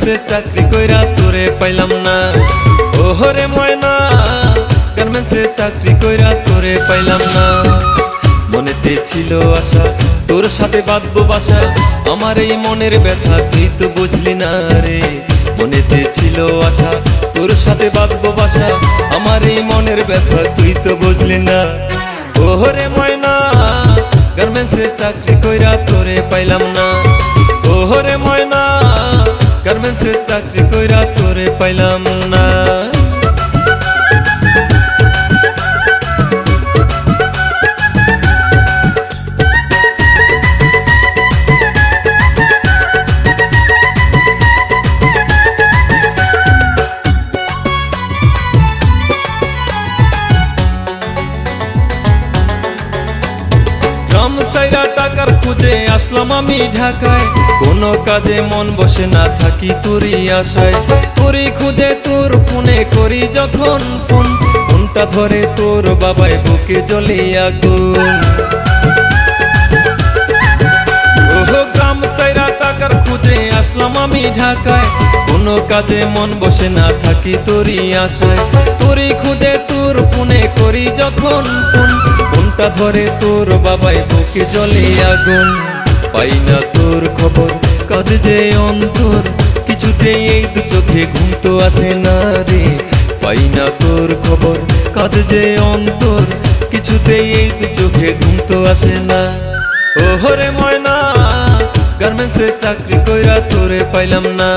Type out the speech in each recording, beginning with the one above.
গার্মেন্টসে চাকরি কইরা তোরে পাইলাম না। ওহরে ময়না, গার্মেন্টসে চাকরি কইরা তোরে পাইলাম না। মনেতে ছিল আশা তোর সাথে বাঁধবো বাসা, আমার এই মনের ব্যথা তুই তো বুঝলি না রে। মনেতে ছিল আশা তোর সাথে বাঁধবো বাসা, আমার এই মনের ব্যথা তুই তো বুঝলি না। ওহরে ময়না, গার্মেন্টসে চাকরি কইরা তোরে পাইলাম না। ওহরে ময়না, গার্মেন্টসে চাকরি কইরা তোরে পাইলাম না। গ্রাম সাইরা টাকার খুঁজে আসলাম আমি ঢাকায়, কোনো কাজে মন বসে না থাকি তোরই আশায়। তোরই খুঁজে তোর ফোনে করি যখন ফোন, ফোনটা ধরে তোর বাবাই বুকে জ্বলে আগুন। ওহো গ্রাম সাইরা টাকার খুঁজে আসলাম আমি ঢাকায়, কোনো কাজে মন বসে না থাকি তোরই আশায়। তোরই খুঁজে তোর ফোনে করি যখন ফোন, ফোনটা ধরে তোর বাবাই বুকে জ্বলে আগুন। পাই না তোর খবর কাঁদে যে অন্তর, কিছুতেই এই দু চোখে ঘুম তো আসে না রে। পাই না তোর খবর কাঁদে যে অন্তর, কিছুতেই এই দু চোখে ঘুম তো আসে না। ওহরে ময়না, গার্মেন্টসে চাকরি কইরা তোরে পাইলাম না।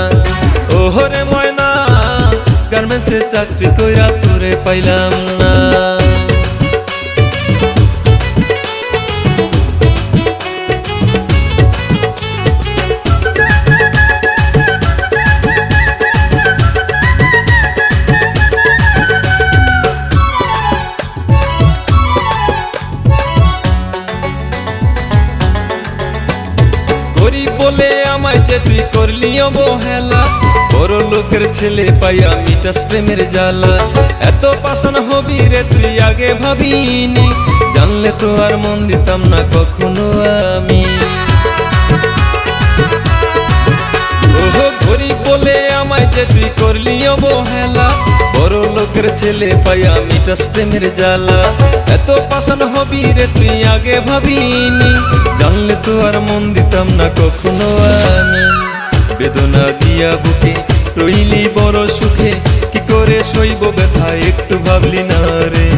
ওহরে ময়না, গার্মেন্টসে চাকরি কইরা তোরে পাইলাম না। গরিব বলে আমায় যে তুই করলি অবহেলা, বড় লোকের ছেলে পাইয়া মিটাস প্রেমের জ্বালা। এত পাষাণ হবি রে তুই আগে ভাবিনি, জানলে তো আর মন দিতাম না কখনো আমি। ওহো গরিব বলে আমায় যে তুই করলি অবহেলা, বড় লোকের ছেলে পাইয়া মিটাস প্রেমের জ্বালা। এত পাষাণ হবি রে তুই আগে ভাবিনি, জানলে তো আর মন দিতাম না কখনো আমি। বেদনা দিয়া বুকে রইলি বড় সুখে, কি করে সইব ব্যথা একটু ভাবলি না রে।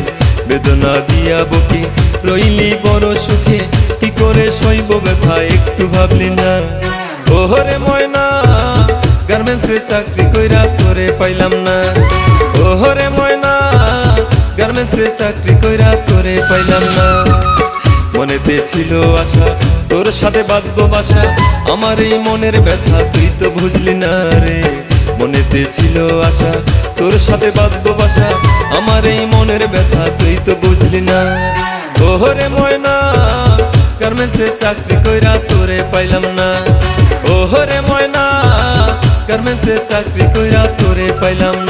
বেদনা দিয়া বুকে রইলি বড় সুখে, কি করে সইব ব্যথা একটু ভাবলি না। ওহরে ময়না, গার্মেন্টসে চাকরি কইরা তোরে পাইলাম না। ওহরে ময়না, গার্মেন্টসে চাকরি কইরা তোরে পাইলাম না। মনেতে ছিল আশা তোর সাথে বাঁধবো বাসা, আমার এই মনের ব্যথা তুই তো বুঝলি না রে। মনেতে ছিল আশা তোর সাথে বাঁধবো বাসা, আমার এই মনের ব্যথা তুই তো বুঝলি না। ওহরে ময়না, গার্মেন্টসে চাকরি কইরা তোরে পাইলাম না। ওহরে ময়না, গার্মেন্টসে চাকরি কইরা তোরে পাইলাম না।